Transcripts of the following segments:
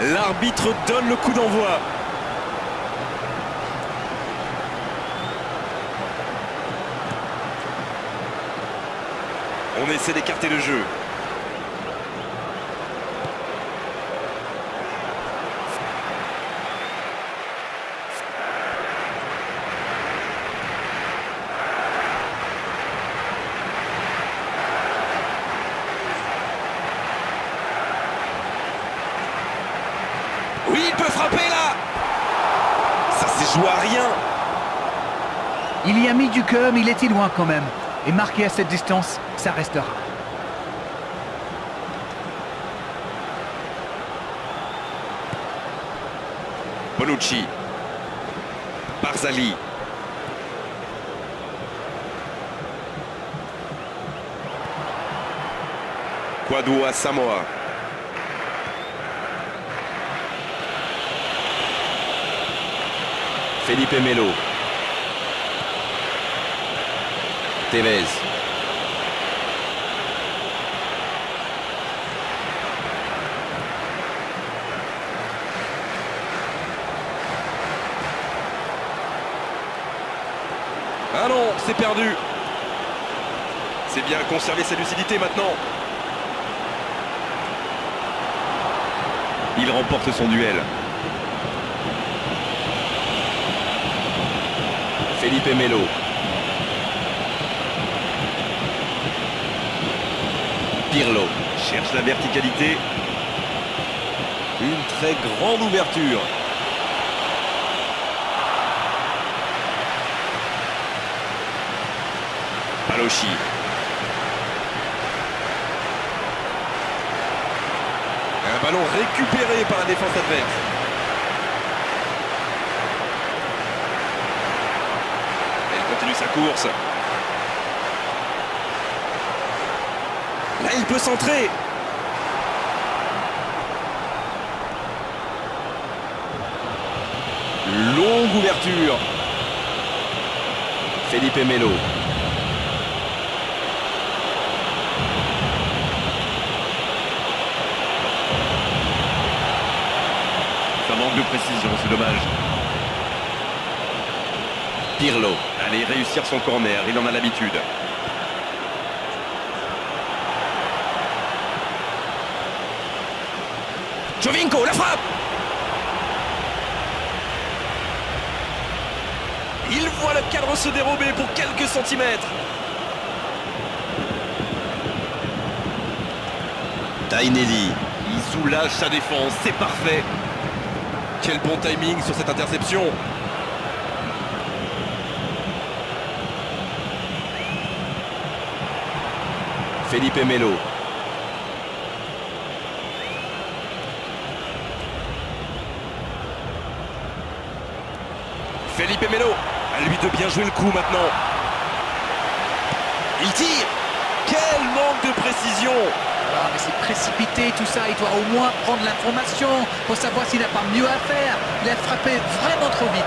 L'arbitre donne le coup d'envoi. On essaie d'écarter le jeu. Oui, il peut frapper là. Ça s'est joué à rien. Il y a mis du cœur, mais il était loin quand même. Et marqué à cette distance, ça restera. Bonucci. Barzali. Kwadwo Asamoah. Felipe Melo. Tevez. Ah non, c'est perdu. C'est bien conserver sa lucidité maintenant. Il remporte son duel. Felipe Melo. Pirlo cherche la verticalité. Une très grande ouverture. Paloschi. Un ballon récupéré par la défense adverse. Elle continue sa course. Là, il peut centrer. Longue ouverture. Felipe Melo. Ça manque de précision, c'est dommage. Pirlo. Allez réussir son corner, il en a l'habitude. Jovinko, la frappe. Il voit le cadre se dérober pour quelques centimètres. Tainedi, il soulage sa défense, c'est parfait. Quel bon timing sur cette interception. Felipe Melo. Felipe Melo, à lui de bien jouer le coup maintenant. Il tire. Quel manque de précision. Ah, mais c'est précipité tout ça, il doit au moins prendre l'information pour savoir s'il n'a pas mieux à faire. Il a frappé vraiment trop vite.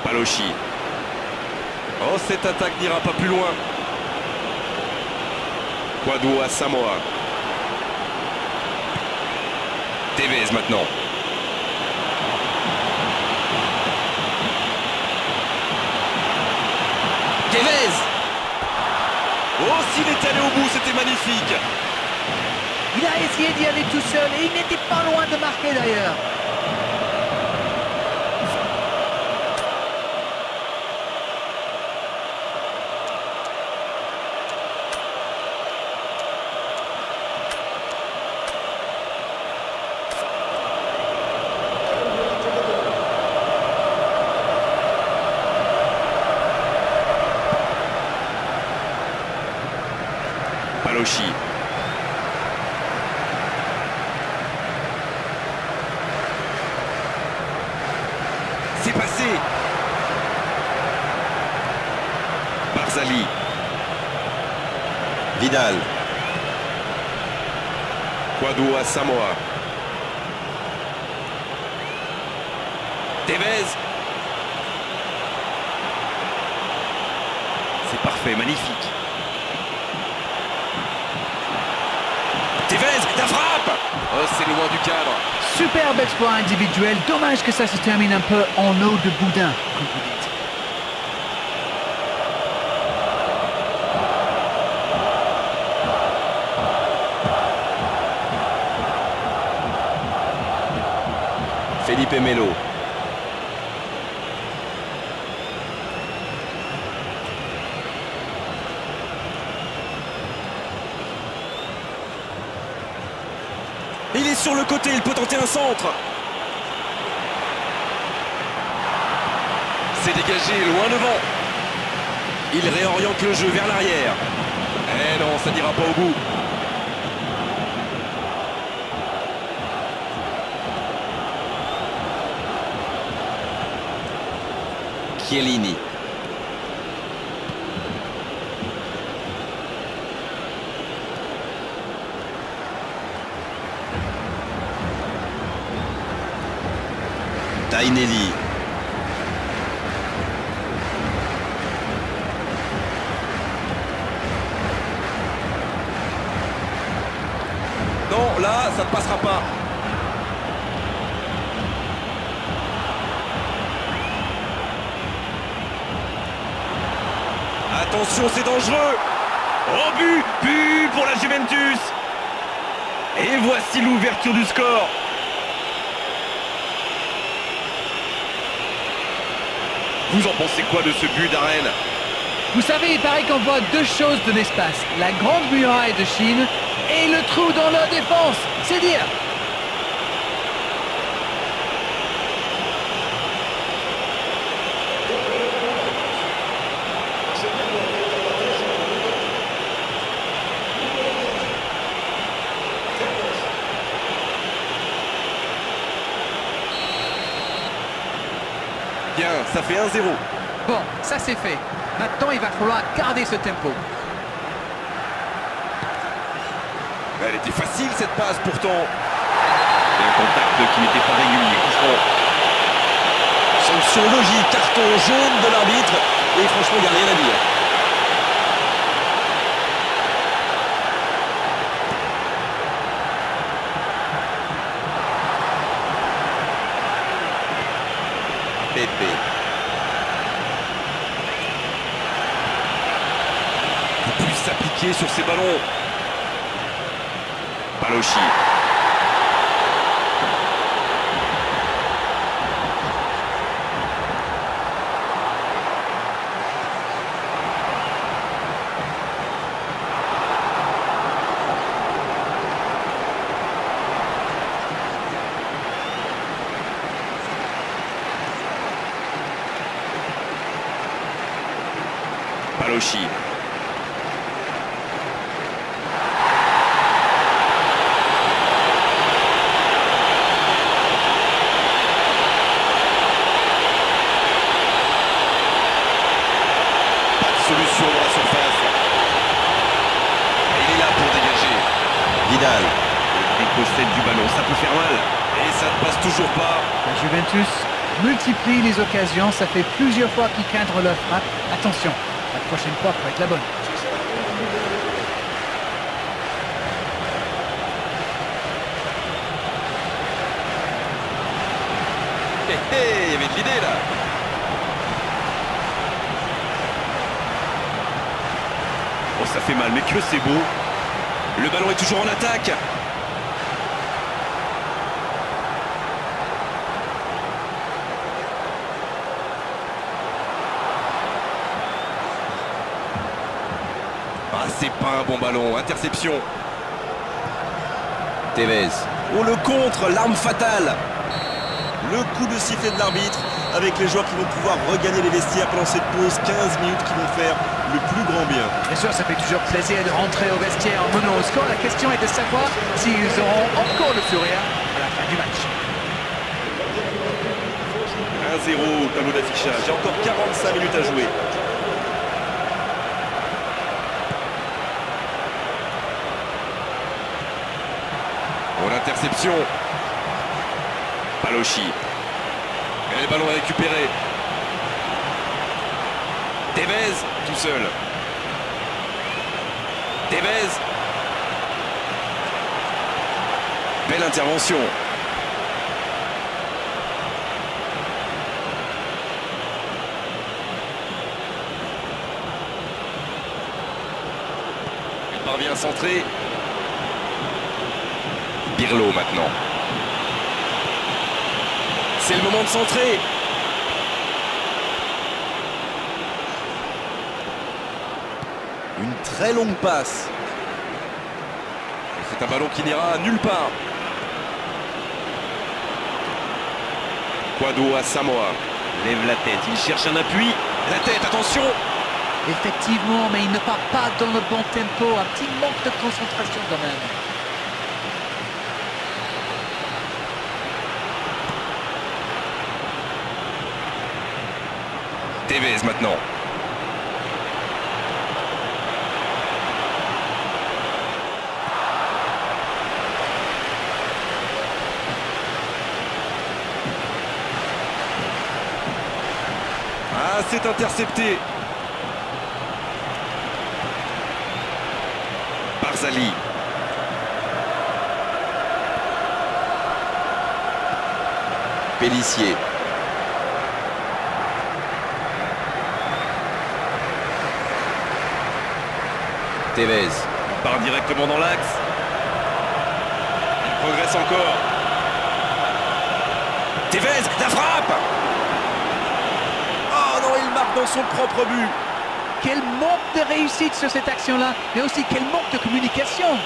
Paloschi. Oh, cette attaque n'ira pas plus loin. Kwadwo Asamoah. Tevez maintenant. Tevez. Oh, s'il est allé au bout, c'était magnifique. Il a essayé d'y aller tout seul et il n'était pas loin de marquer d'ailleurs. Paloschi. C'est passé. Barzali. Vidal. Kwadwo Asamoah. Tevez. C'est parfait, magnifique. Tevez, la frappe. Oh, c'est loin du cadre. Superbe exploit individuel. Dommage que ça se termine un peu en eau de boudin, comme vous dites. Felipe Melo. Il est sur le côté, il peut tenter un centre. C'est dégagé, loin devant. Il réoriente le jeu vers l'arrière. Eh non, ça n'ira pas au bout. Chiellini. Tainelli. Non, là, ça ne passera pas. Attention, c'est dangereux. Oh, but pour la Juventus. Et voici l'ouverture du score. Vous en pensez quoi de ce but d'Arène? Vous savez, il paraît qu'on voit deux choses de l'espace. La grande muraille de Chine et le trou dans leur défense. C'est dire. Bien, ça fait 1-0. Bon, ça c'est fait. Maintenant, il va falloir garder ce tempo. Elle était facile cette passe pourtant. Et un contact qui n'était pas régulier. Sanction logique, carton jaune de l'arbitre. Et franchement, il n'y a rien à dire. Pepe. Il peut s'appliquer sur ces ballons. Balochi. Balochi. Solution dans la surface. Et il est là pour dégager. Vidal. Il possède du ballon, ça peut faire mal. Et ça ne passe toujours pas. La Juventus multiplie les occasions. Ça fait plusieurs fois qu'ils cadrent leur frappe. Attention, la prochaine fois pourrait être la bonne. Il y avait de l'idée là. Oh, ça fait mal, mais que c'est beau. Le ballon est toujours en attaque. Ah, c'est pas un bon ballon. Interception. Tevez. Oh, le contre, l'arme fatale. Le coup de sifflet de l'arbitre avec les joueurs qui vont pouvoir regagner les vestiaires pendant cette pause. 15 minutes qui vont faire le plus grand bien. Bien sûr, ça fait toujours plaisir de rentrer au vestiaire en menant au score. La question est de savoir s'ils auront encore le sourire à la fin du match. 1-0 au tableau d'affichage. Il y a encore 45 minutes à jouer. Interception. Balochi. Et le ballon est récupéré. Tevez, tout seul. Tevez. Belle intervention. Il parvient à centrer. Pirlo maintenant. C'est le moment de centrer. Une très longue passe. C'est un ballon qui n'ira nulle part. Quado à Samoa. Lève la tête, il cherche un appui. La tête, attention. Effectivement, mais il ne part pas dans le bon tempo. Un petit manque de concentration quand même. Tevez maintenant. Ah, c'est intercepté. Barzali. Pélissier. Tevez. Il part directement dans l'axe. Il progresse encore. Tevez, la frappe. Oh non, il marque dans son propre but. Quel manque de réussite sur cette action-là, mais aussi quel manque de communication.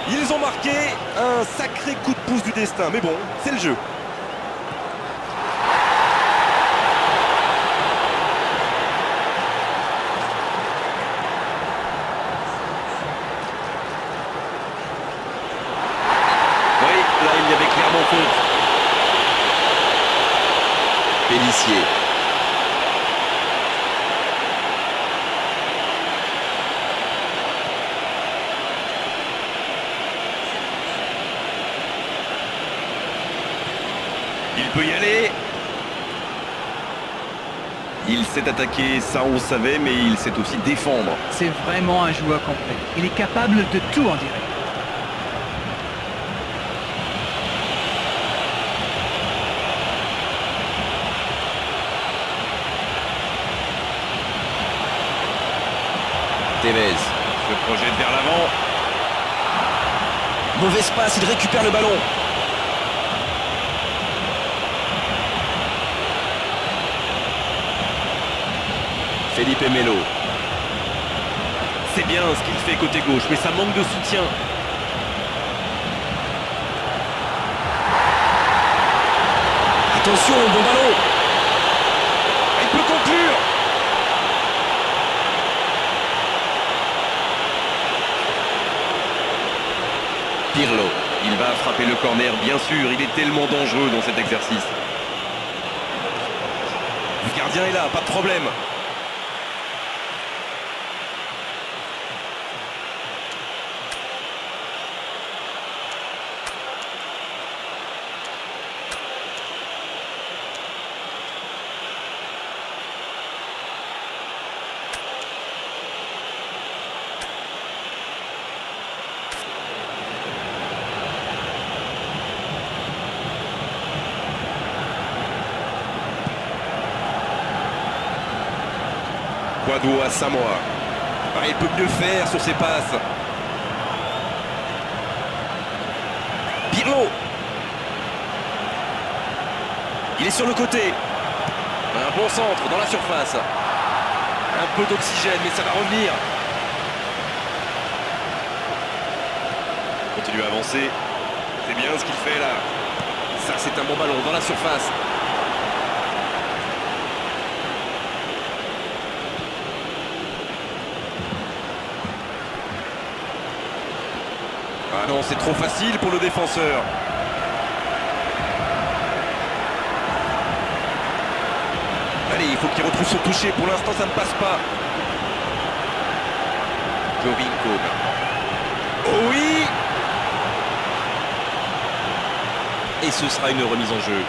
Ils ont marqué un sacré coup de pouce du destin, mais bon, c'est le jeu. Oui, là il y avait clairement faute. Pélissier. Il peut y aller. Il s'est attaqué, ça on le savait, mais il sait aussi défendre. C'est vraiment un joueur complet. Il est capable de tout en direct. Tevez se projette vers l'avant. Mauvaise passe, il récupère le ballon. Felipe Melo. C'est bien ce qu'il fait côté gauche, mais ça manque de soutien. Attention, bon ballon. Il peut conclure. Pirlo, il va frapper le corner, bien sûr, il est tellement dangereux dans cet exercice. Le gardien est là, pas de problème. Quado à Samoa. Ah, il peut mieux faire sur ses passes. Pirlo. Il est sur le côté. Un bon centre dans la surface. Un peu d'oxygène, mais ça va revenir. Continue à avancer. C'est bien ce qu'il fait là. Ça, c'est un bon ballon dans la surface. Ah non, c'est trop facile pour le défenseur. Allez, il faut qu'il retrouve son toucher. Pour l'instant, ça ne passe pas. Jovinko. Oh oui! Et ce sera une remise en jeu.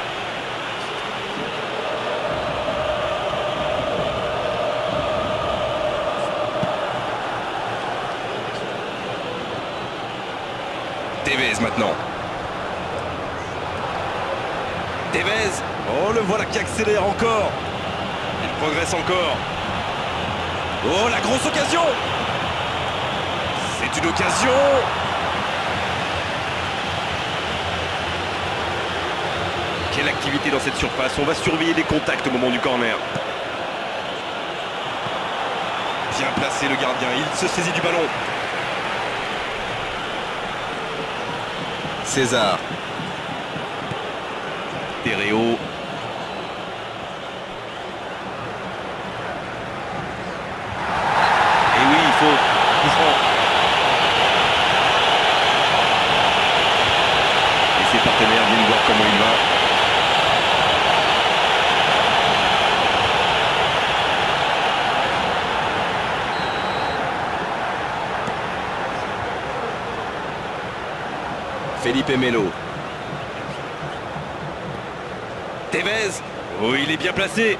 Tevez maintenant. Tevez. Oh, le voilà qui accélère encore. Il progresse encore. Oh, la grosse occasion. C'est une occasion. Quelle activité dans cette surface. On va surveiller les contacts au moment du corner. Bien placé le gardien. Il se saisit du ballon. César. Terreo. Et oui, il faut. Et ses partenaires viennent voir comment il va. Felipe Melo. Tevez. Oh, il est bien placé.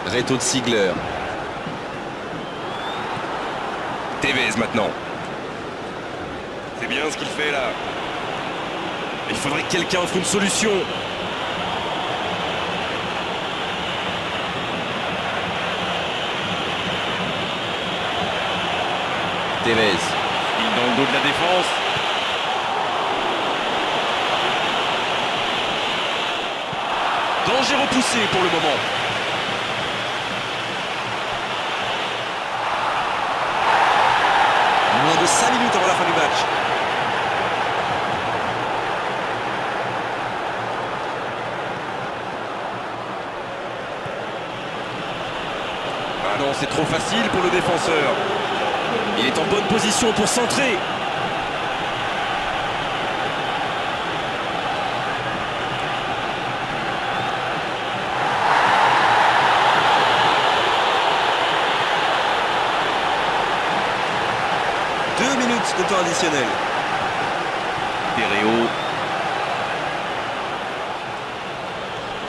Reto de Ziegler. Tevez maintenant. C'est bien ce qu'il fait là. Il faudrait que quelqu'un offre une solution. Tevez. Il est dans le dos de la défense. Danger repoussé pour le moment. Moins de 5 minutes avant la fin du match. Ah non, c'est trop facile pour le défenseur. Il est en bonne position pour centrer. De temps additionnel. Terreo.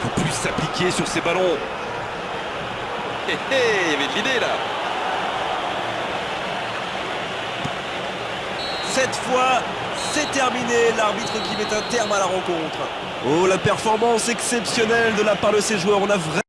Faut plus s'appliquer sur ces ballons. Hé hé, il y avait de l'idée là. Cette fois, c'est terminé. L'arbitre qui met un terme à la rencontre. Oh, la performance exceptionnelle de la part de ces joueurs. On a vraiment